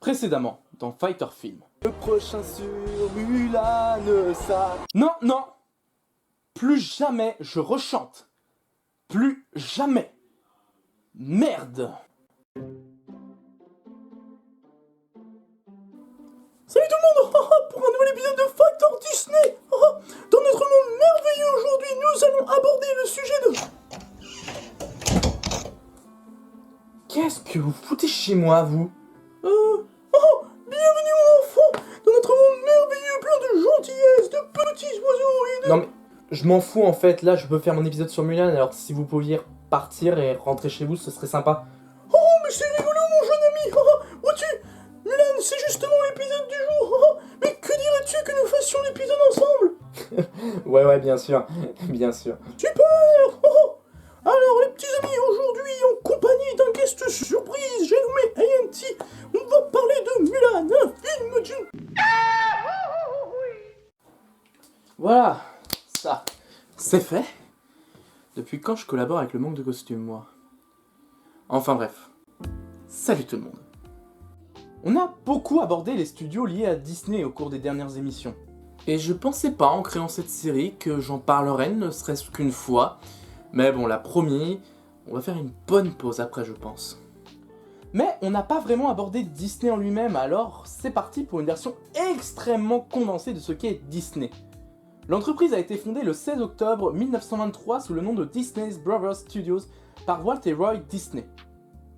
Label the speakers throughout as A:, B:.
A: Précédemment, dans Fighter Film.
B: Le prochain sur Mulan, ça...
A: Non, non! Plus jamais je rechante. Plus jamais. Merde!
B: Salut tout le monde, pour un nouvel épisode de Fighter Disney. Dans notre monde merveilleux aujourd'hui, nous allons aborder le sujet de...
A: Qu'est-ce que vous foutez chez moi, vous?
B: Bienvenue mon enfant, dans notre monde merveilleux, plein de gentillesse, de petits oiseaux et de...
A: Non mais, je m'en fous en fait, là je peux faire mon épisode sur Mulan, alors si vous pouviez partir et rentrer chez vous, ce serait sympa.
B: Oh, mais c'est rigolo mon jeune ami. Vois-tu, Mulan, c'est justement l'épisode du jour. Mais que dirais-tu que nous fassions l'épisode ensemble?
A: Ouais, bien sûr, bien sûr.
B: Super. Alors les petits amis, aujourd'hui, en compagnie d'un guest surprise, j'ai nommé ANT, on va parler de Mulan, un film d'une...
A: Voilà, ça, c'est fait. Depuis quand je collabore avec le manque de costumes, moi? Enfin bref. Salut tout le monde. On a beaucoup abordé les studios liés à Disney au cours des dernières émissions. Et je pensais pas, en créant cette série, que j'en parlerais ne serait-ce qu'une fois. Mais bon, la promis, on va faire une bonne pause après, je pense. Mais on n'a pas vraiment abordé Disney en lui-même, alors c'est parti pour une version extrêmement condensée de ce qu'est Disney. L'entreprise a été fondée le 16 octobre 1923 sous le nom de Disney's Brothers Studios par Walt et Roy Disney.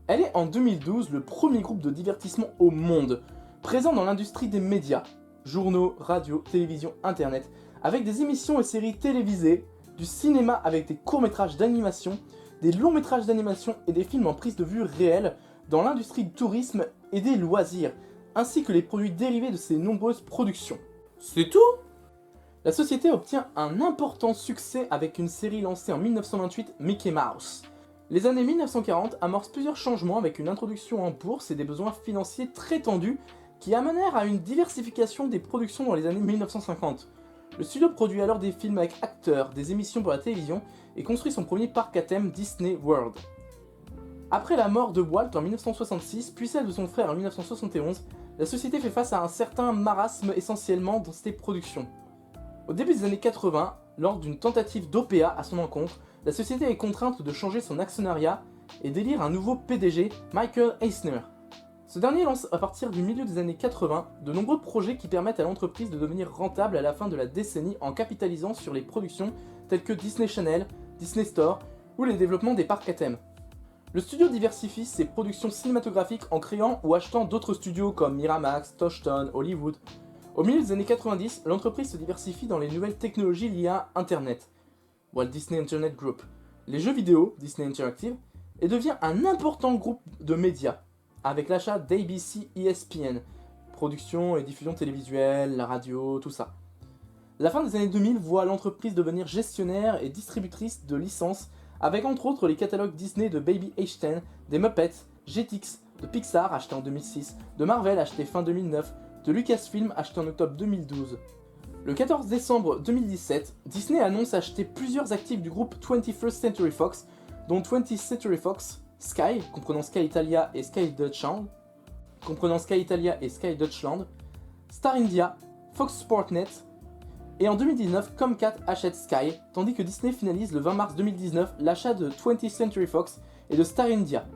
A: Elle est en 2012 le premier groupe de divertissement au monde, présent dans l'industrie des médias, journaux, radio, télévision, internet, avec des émissions et séries télévisées, du cinéma avec des courts-métrages d'animation, des longs-métrages d'animation et des films en prise de vue réelle, dans l'industrie du tourisme et des loisirs, ainsi que les produits dérivés de ces nombreuses productions. C'est tout ? La société obtient un important succès avec une série lancée en 1928, Mickey Mouse. Les années 1940 amorcent plusieurs changements avec une introduction en bourse et des besoins financiers très tendus qui amenèrent à une diversification des productions dans les années 1950. Le studio produit alors des films avec acteurs, des émissions pour la télévision et construit son premier parc à thème Disney World. Après la mort de Walt en 1966, puis celle de son frère en 1971, la société fait face à un certain marasme essentiellement dans ses productions. Au début des années 80, lors d'une tentative d'OPA à son encontre, la société est contrainte de changer son actionnariat et d'élire un nouveau PDG, Michael Eisner. Ce dernier lance à partir du milieu des années 80 de nombreux projets qui permettent à l'entreprise de devenir rentable à la fin de la décennie en capitalisant sur les productions telles que Disney Channel, Disney Store ou les développements des parcs à thème. Le studio diversifie ses productions cinématographiques en créant ou achetant d'autres studios comme Miramax, Touchstone, Hollywood. Au milieu des années 90, l'entreprise se diversifie dans les nouvelles technologies liées à Internet, Walt Disney Internet Group, les jeux vidéo, Disney Interactive, et devient un important groupe de médias, avec l'achat d'ABC ESPN, production et diffusion télévisuelle, la radio, tout ça. La fin des années 2000 voit l'entreprise devenir gestionnaire et distributrice de licences, avec entre autres les catalogues Disney de Baby H10, des Muppets, Jetix, de Pixar acheté en 2006, de Marvel acheté fin 2009, de Lucasfilm acheté en octobre 2012. Le 14 décembre 2017, Disney annonce acheter plusieurs actifs du groupe 21st Century Fox, dont 20th Century Fox, Sky, comprenant Sky Italia et Sky Deutschland, Star India, Fox Sportnet, et en 2019, Comcast achète Sky, tandis que Disney finalise le 20 mars 2019 l'achat de 20th Century Fox et de Star India.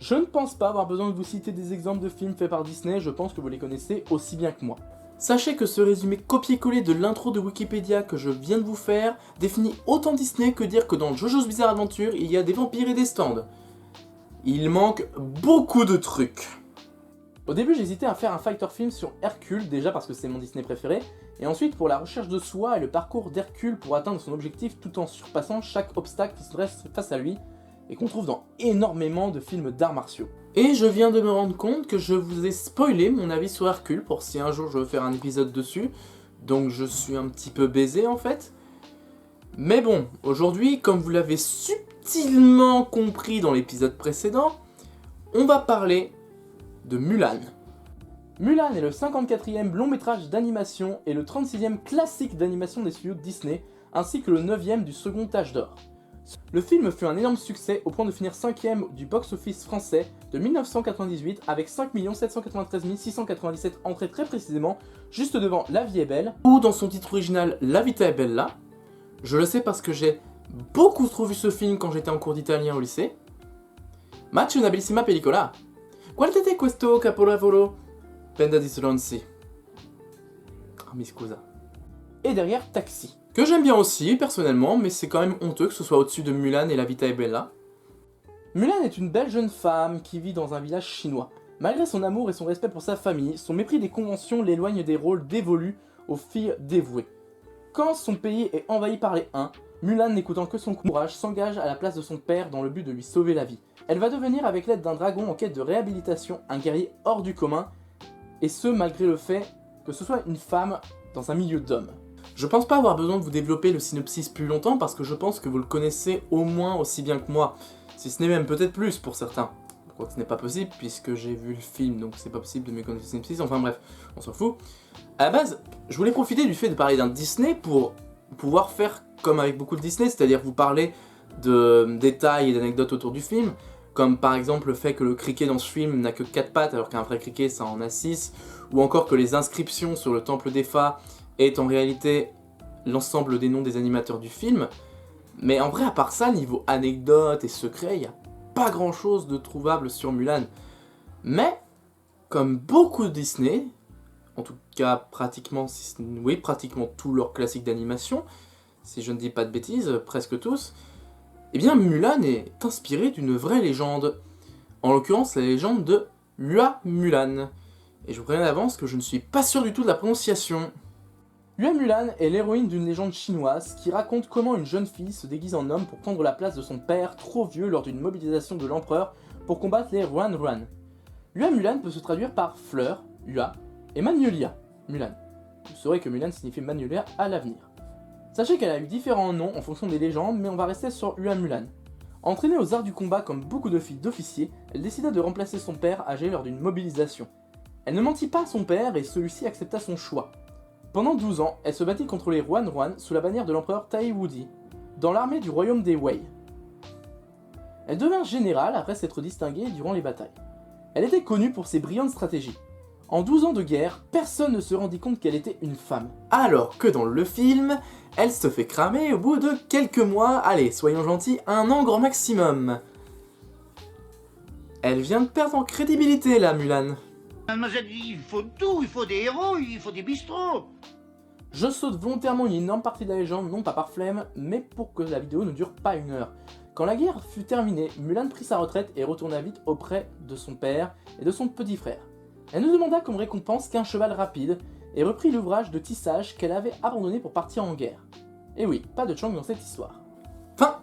A: Je ne pense pas avoir besoin de vous citer des exemples de films faits par Disney, je pense que vous les connaissez aussi bien que moi. Sachez que ce résumé copié-collé de l'intro de Wikipédia que je viens de vous faire définit autant Disney que dire que dans JoJo's Bizarre Adventure, il y a des vampires et des stands. Il manque beaucoup de trucs. Au début, j'hésitais à faire un fighter film sur Hercule, déjà parce que c'est mon Disney préféré, et ensuite pour la recherche de soi et le parcours d'Hercule pour atteindre son objectif tout en surpassant chaque obstacle qui se dresse face à lui, et qu'on trouve dans énormément de films d'arts martiaux. Et je viens de me rendre compte que je vous ai spoilé mon avis sur Hercule pour si un jour je veux faire un épisode dessus, donc je suis un petit peu baisé en fait. Mais bon, aujourd'hui, comme vous l'avez subtilement compris dans l'épisode précédent, on va parler de Mulan. Mulan est le 54e long métrage d'animation et le 36e classique d'animation des studios Disney, ainsi que le 9e du second âge d'or. Le film fut un énorme succès au point de finir 5ème du box-office français de 1998 avec 5 793 697 entrées très précisément, juste devant La Vie est belle, ou dans son titre original La Vita è bella. Je le sais parce que j'ai beaucoup trop vu ce film quand j'étais en cours d'italien au lycée. Ma c'è una bellissima pellicola. Guardate questo capolavoro. Penda di Stronzi. Ah, mi scusa. Et derrière, Taxi. Que j'aime bien aussi, personnellement, mais c'est quand même honteux que ce soit au-dessus de Mulan et La Vita è bella. Mulan est une belle jeune femme qui vit dans un village chinois. Malgré son amour et son respect pour sa famille, son mépris des conventions l'éloigne des rôles dévolus aux filles dévouées. Quand son pays est envahi par les Huns, Mulan, n'écoutant que son courage, s'engage à la place de son père dans le but de lui sauver la vie. Elle va devenir, avec l'aide d'un dragon en quête de réhabilitation, un guerrier hors du commun, et ce malgré le fait que ce soit une femme dans un milieu d'hommes. Je pense pas avoir besoin de vous développer le synopsis plus longtemps parce que je pense que vous le connaissez au moins aussi bien que moi, si ce n'est même peut-être plus pour certains. Je crois que ce n'est pas possible puisque j'ai vu le film, donc c'est pas possible de me connaître le synopsis, enfin bref, on s'en fout. À la base, je voulais profiter du fait de parler d'un Disney pour pouvoir faire comme avec beaucoup de Disney, c'est-à-dire vous parler de détails et d'anecdotes autour du film, comme par exemple le fait que le criquet dans ce film n'a que 4 pattes alors qu'un vrai criquet ça en a 6, ou encore que les inscriptions sur le temple d'Epha est en réalité l'ensemble des noms des animateurs du film. Mais en vrai, à part ça, niveau anecdotes et secrets, il n'y a pas grand chose de trouvable sur Mulan. Mais, comme beaucoup de Disney, en tout cas pratiquement tous leurs classiques d'animation, si je ne dis pas de bêtises, presque tous, eh bien Mulan est inspiré d'une vraie légende. En l'occurrence, la légende de Hua Mulan. Et je vous préviens d'avance que je ne suis pas sûr du tout de la prononciation. Hua Mulan est l'héroïne d'une légende chinoise qui raconte comment une jeune fille se déguise en homme pour prendre la place de son père trop vieux lors d'une mobilisation de l'empereur pour combattre les Ruan Ruan. Hua Mulan peut se traduire par fleur, Hua, et Magnolia, Mulan. Vous saurez que Mulan signifie Magnolia à l'avenir. Sachez qu'elle a eu différents noms en fonction des légendes, mais on va rester sur Hua Mulan. Entraînée aux arts du combat comme beaucoup de filles d'officiers, elle décida de remplacer son père âgé lors d'une mobilisation. Elle ne mentit pas à son père et celui-ci accepta son choix. Pendant 12 ans, elle se battit contre les Ruan Ruan sous la bannière de l'empereur Tai Wudi, dans l'armée du royaume des Wei. Elle devint générale après s'être distinguée durant les batailles. Elle était connue pour ses brillantes stratégies. En 12 ans de guerre, personne ne se rendit compte qu'elle était une femme. Alors que dans le film, elle se fait cramer au bout de quelques mois, allez, soyons gentils, 1 an grand maximum. Elle vient de perdre en crédibilité là, Mulan.
C: Mademoiselle, il faut tout, il faut des héros, il faut des bistrots.
A: Je saute volontairement une énorme partie de la légende, non pas par flemme, mais pour que la vidéo ne dure pas 1 heure. Quand la guerre fut terminée, Mulan prit sa retraite et retourna vite auprès de son père et de son petit frère. Elle ne demanda comme récompense qu'un cheval rapide et reprit l'ouvrage de tissage qu'elle avait abandonné pour partir en guerre. Et oui, pas de Chang dans cette histoire. Enfin,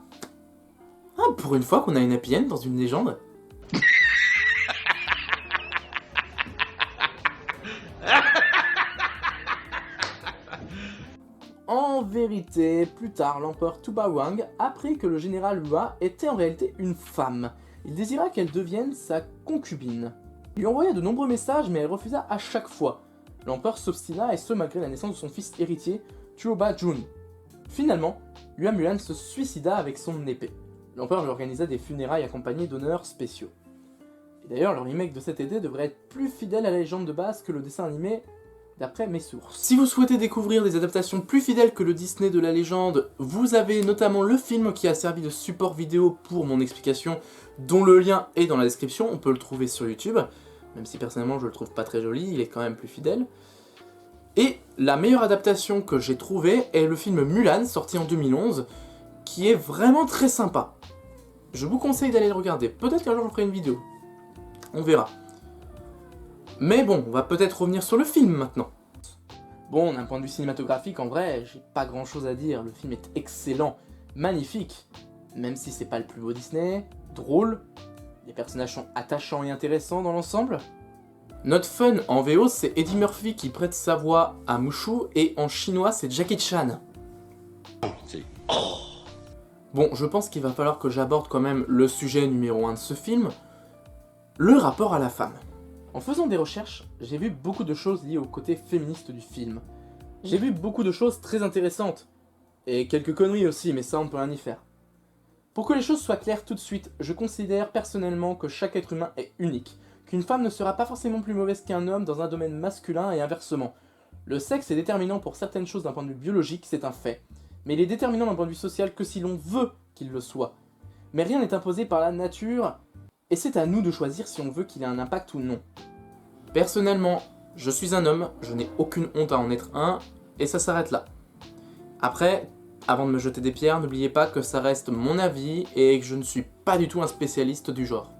A: pour une fois qu'on a une happy end dans une légende. En vérité, plus tard, l'empereur Tuba Wang apprit que le général Hua était en réalité une femme. Il désira qu'elle devienne sa concubine. Il lui envoya de nombreux messages, mais elle refusa à chaque fois. L'empereur s'obstina, et ce malgré la naissance de son fils héritier, Tuoba Jun. Finalement, Hua Mulan se suicida avec son épée. L'empereur lui organisa des funérailles accompagnées d'honneurs spéciaux. Et d'ailleurs, le remake de cette idée devrait être plus fidèle à la légende de base que le dessin animé, d'après mes sources. Si vous souhaitez découvrir des adaptations plus fidèles que le Disney de la légende, vous avez notamment le film qui a servi de support vidéo pour mon explication, dont le lien est dans la description, on peut le trouver sur YouTube, même si personnellement je le trouve pas très joli, il est quand même plus fidèle. Et la meilleure adaptation que j'ai trouvée est le film Mulan, sorti en 2011, qui est vraiment très sympa. Je vous conseille d'aller le regarder, peut-être qu'un jour je ferai une vidéo, on verra. Mais bon, on va peut-être revenir sur le film maintenant. Bon, d'un point de vue cinématographique, en vrai, j'ai pas grand chose à dire. Le film est excellent, magnifique. Même si c'est pas le plus beau Disney, drôle, les personnages sont attachants et intéressants dans l'ensemble. Notre fun en VO, c'est Eddie Murphy qui prête sa voix à Mushu, et en chinois, c'est Jackie Chan. Bon, je pense qu'il va falloir que j'aborde quand même le sujet numéro 1 de ce film, le rapport à la femme. En faisant des recherches, j'ai vu beaucoup de choses liées au côté féministe du film. J'ai vu beaucoup de choses très intéressantes. Et quelques conneries aussi, mais ça on peut rien y faire. Pour que les choses soient claires tout de suite, je considère personnellement que chaque être humain est unique, qu'une femme ne sera pas forcément plus mauvaise qu'un homme dans un domaine masculin et inversement. Le sexe est déterminant pour certaines choses d'un point de vue biologique, c'est un fait, mais il est déterminant d'un point de vue social que si l'on veut qu'il le soit. Mais rien n'est imposé par la nature, et c'est à nous de choisir si on veut qu'il ait un impact ou non. Personnellement, je suis un homme, je n'ai aucune honte à en être un, et ça s'arrête là. Après, avant de me jeter des pierres, n'oubliez pas que ça reste mon avis et que je ne suis pas du tout un spécialiste du genre.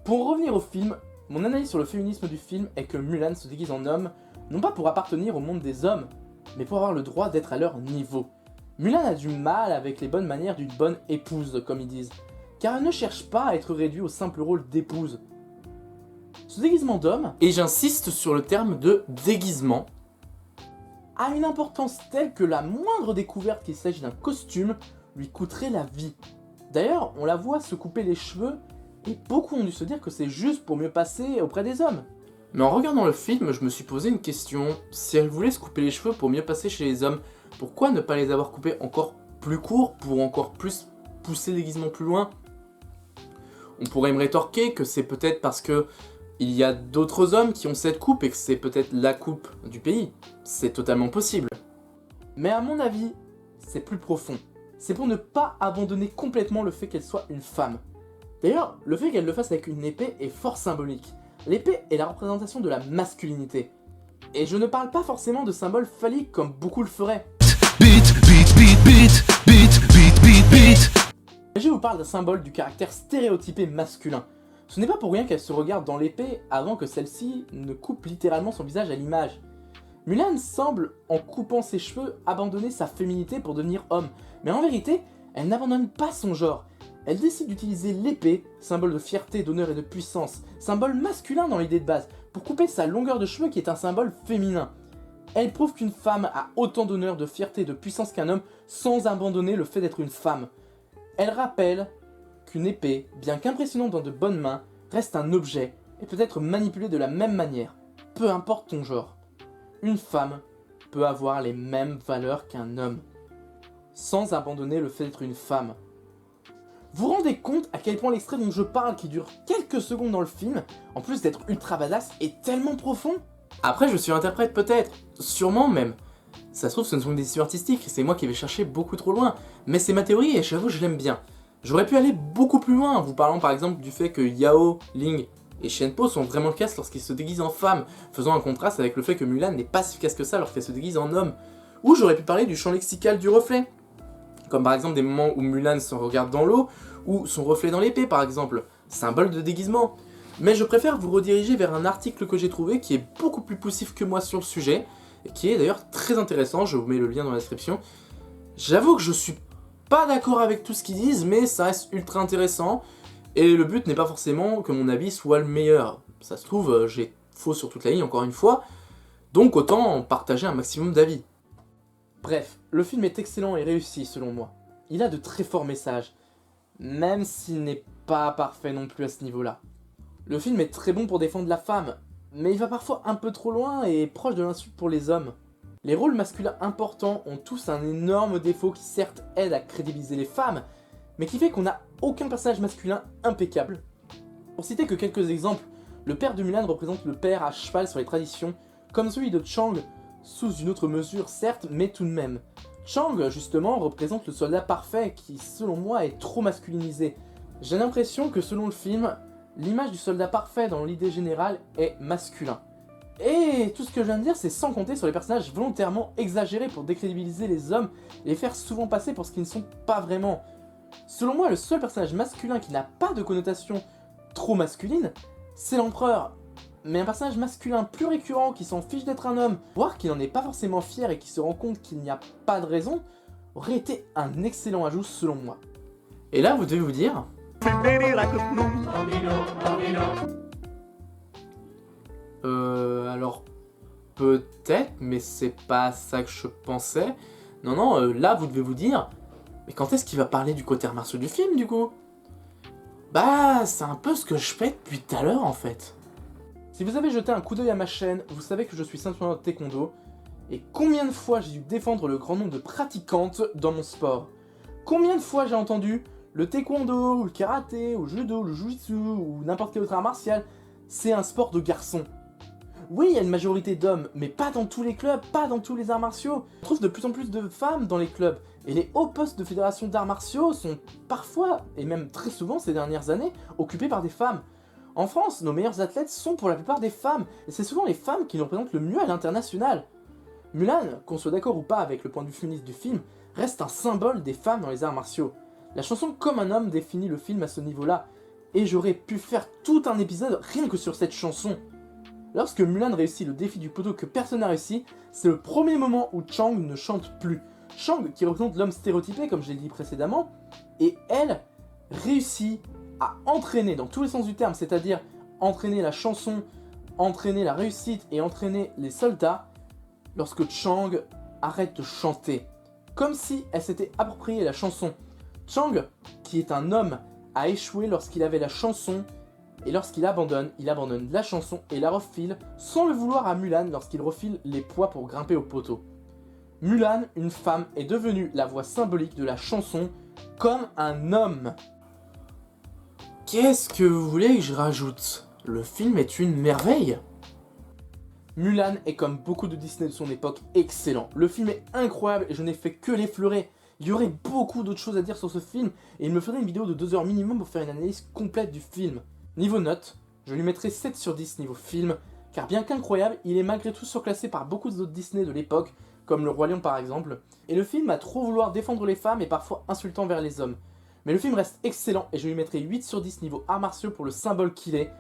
A: Pour en revenir au film, mon analyse sur le féminisme du film est que Mulan se déguise en homme, non pas pour appartenir au monde des hommes, mais pour avoir le droit d'être à leur niveau. Mulan a du mal avec les bonnes manières d'une bonne épouse, comme ils disent, car elle ne cherche pas à être réduite au simple rôle d'épouse. Ce déguisement d'homme, et j'insiste sur le terme de déguisement, a une importance telle que la moindre découverte qu'il s'agit d'un costume lui coûterait la vie. D'ailleurs, on la voit se couper les cheveux, et beaucoup ont dû se dire que c'est juste pour mieux passer auprès des hommes. Mais en regardant le film, je me suis posé une question. Si elle voulait se couper les cheveux pour mieux passer chez les hommes, pourquoi ne pas les avoir coupés encore plus courts pour encore plus pousser le déguisement plus loin? On pourrait me rétorquer que c'est peut-être parce que il y a d'autres hommes qui ont cette coupe et que c'est peut-être la coupe du pays. C'est totalement possible. Mais à mon avis, c'est plus profond. C'est pour ne pas abandonner complètement le fait qu'elle soit une femme. D'ailleurs, le fait qu'elle le fasse avec une épée est fort symbolique. L'épée est la représentation de la masculinité. Et je ne parle pas forcément de symboles phalliques comme beaucoup le feraient.
B: Beat, beat, beat, beat, beat, beat, beat, beat.
A: Mais je vous parle d'un symbole du caractère stéréotypé masculin. Ce n'est pas pour rien qu'elle se regarde dans l'épée avant que celle-ci ne coupe littéralement son visage à l'image. Mulan semble, en coupant ses cheveux, abandonner sa féminité pour devenir homme. Mais en vérité, elle n'abandonne pas son genre. Elle décide d'utiliser l'épée, symbole de fierté, d'honneur et de puissance, symbole masculin dans l'idée de base, pour couper sa longueur de cheveux qui est un symbole féminin. Elle prouve qu'une femme a autant d'honneur, de fierté et de puissance qu'un homme sans abandonner le fait d'être une femme. Elle rappelle qu'une épée, bien qu'impressionnante dans de bonnes mains, reste un objet et peut être manipulée de la même manière, peu importe ton genre. Une femme peut avoir les mêmes valeurs qu'un homme, sans abandonner le fait d'être une femme. Vous vous rendez compte à quel point l'extrait dont je parle, qui dure quelques secondes dans le film, en plus d'être ultra badass, est tellement profond? Après, je suis interprète peut-être, sûrement même. Ça se trouve, ce ne sont que des décisions artistiques, c'est moi qui vais chercher beaucoup trop loin. Mais c'est ma théorie et j'avoue, je l'aime bien. J'aurais pu aller beaucoup plus loin en vous parlant par exemple du fait que Yao, Ling et Shenpo sont vraiment efficaces lorsqu'ils se déguisent en femmes, faisant un contraste avec le fait que Mulan n'est pas si efficace que ça lorsqu'elle se déguise en homme. Ou j'aurais pu parler du champ lexical du reflet, comme par exemple des moments où Mulan se regarde dans l'eau, ou son reflet dans l'épée par exemple, symbole de déguisement. Mais je préfère vous rediriger vers un article que j'ai trouvé qui est beaucoup plus poussif que moi sur le sujet, et qui est d'ailleurs très intéressant, je vous mets le lien dans la description. J'avoue que je suis pas d'accord avec tout ce qu'ils disent, mais ça reste ultra intéressant, et le but n'est pas forcément que mon avis soit le meilleur. Ça se trouve, j'ai faux sur toute la ligne encore une fois, donc autant en partager un maximum d'avis. Bref, le film est excellent et réussi selon moi. Il a de très forts messages, même s'il n'est pas parfait non plus à ce niveau-là. Le film est très bon pour défendre la femme, mais il va parfois un peu trop loin et est proche de l'insulte pour les hommes. Les rôles masculins importants ont tous un énorme défaut qui certes aide à crédibiliser les femmes, mais qui fait qu'on n'a aucun personnage masculin impeccable. Pour citer que quelques exemples, le père de Mulan représente le père à cheval sur les traditions, comme celui de Chang, sous une autre mesure certes, mais tout de même. Chang, justement, représente le soldat parfait qui, selon moi, est trop masculinisé. J'ai l'impression que selon le film, l'image du soldat parfait dans l'idée générale est masculin. Et tout ce que je viens de dire, c'est sans compter sur les personnages volontairement exagérés pour décrédibiliser les hommes et les faire souvent passer pour ce qu'ils ne sont pas vraiment. Selon moi, le seul personnage masculin qui n'a pas de connotation trop masculine, c'est l'empereur. Mais un personnage masculin plus récurrent qui s'en fiche d'être un homme, voire qui n'en est pas forcément fier et qui se rend compte qu'il n'y a pas de raison, aurait été un excellent ajout selon moi. Et là, vous devez vous dire... alors peut-être, mais c'est pas ça que je pensais. Non, là vous devez vous dire, mais quand est-ce qu'il va parler du côté martial du film du coup? Bah, c'est un peu ce que je fais depuis tout à l'heure en fait. Si vous avez jeté un coup d'œil à ma chaîne, vous savez que je suis ceinture de taekwondo, et combien de fois j'ai dû défendre le grand nombre de pratiquantes dans mon sport? Combien de fois j'ai entendu « Le taekwondo, ou le karaté, ou le judo, ou le jujitsu, ou n'importe quel autre art martial, c'est un sport de garçons. Oui, il y a une majorité d'hommes, mais pas dans tous les clubs, pas dans tous les arts martiaux. On trouve de plus en plus de femmes dans les clubs, et les hauts postes de fédération d'arts martiaux sont parfois, et même très souvent ces dernières années, occupés par des femmes. En France, nos meilleurs athlètes sont pour la plupart des femmes, et c'est souvent les femmes qui nous représentent le mieux à l'international. Mulan, qu'on soit d'accord ou pas avec le point de vue féministe du film, reste un symbole des femmes dans les arts martiaux. La chanson Comme un homme définit le film à ce niveau-là, et j'aurais pu faire tout un épisode rien que sur cette chanson. Lorsque Mulan réussit le défi du poteau que personne n'a réussi, c'est le premier moment où Chang ne chante plus. Chang, qui représente l'homme stéréotypé, comme je l'ai dit précédemment, et elle réussit à entraîner dans tous les sens du terme, c'est-à-dire entraîner la chanson, entraîner la réussite et entraîner les soldats, lorsque Chang arrête de chanter. Comme si elle s'était appropriée la chanson. Chang, qui est un homme, a échoué lorsqu'il avait la chanson, et lorsqu'il abandonne, il abandonne la chanson et la refile sans le vouloir à Mulan lorsqu'il refile les poids pour grimper au poteau. Mulan, une femme, est devenue la voix symbolique de la chanson Comme un homme. Qu'est-ce que vous voulez que je rajoute? Le film est une merveille. Mulan est comme beaucoup de Disney de son époque excellent. Le film est incroyable et je n'ai fait que l'effleurer. Il y aurait beaucoup d'autres choses à dire sur ce film et il me faudrait une vidéo de 2 heures minimum pour faire une analyse complète du film. Niveau note, je lui mettrai 7 sur 10 niveau film, car bien qu'incroyable, il est malgré tout surclassé par beaucoup d'autres Disney de l'époque, comme Le Roi Lion par exemple, et le film a trop vouloir défendre les femmes et parfois insultant vers les hommes. Mais le film reste excellent et je lui mettrai 8 sur 10 niveau arts martiaux pour le symbole qu'il est.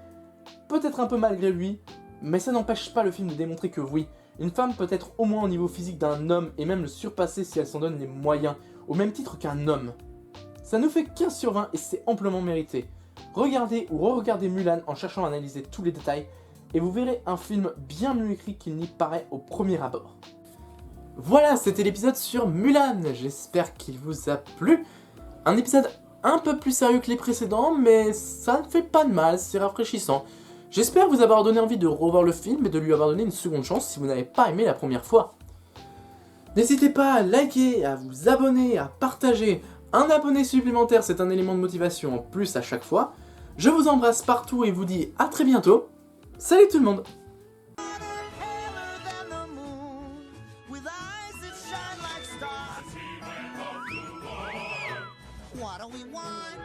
A: Peut-être un peu malgré lui, mais ça n'empêche pas le film de démontrer que oui, une femme peut être au moins au niveau physique d'un homme et même le surpasser si elle s'en donne les moyens, au même titre qu'un homme. Ça nous fait 15 sur 20 et c'est amplement mérité. Regardez ou re-regardez Mulan en cherchant à analyser tous les détails et vous verrez un film bien mieux écrit qu'il n'y paraît au premier abord. Voilà, c'était l'épisode sur Mulan, j'espère qu'il vous a plu. Un épisode un peu plus sérieux que les précédents, mais ça ne fait pas de mal, c'est rafraîchissant. J'espère vous avoir donné envie de revoir le film et de lui avoir donné une seconde chance si vous n'avez pas aimé la première fois. N'hésitez pas à liker, à vous abonner, à partager. Un abonné supplémentaire, c'est un élément de motivation en plus à chaque fois. Je vous embrasse partout et vous dis à très bientôt. Salut tout le monde!
D: What do we want?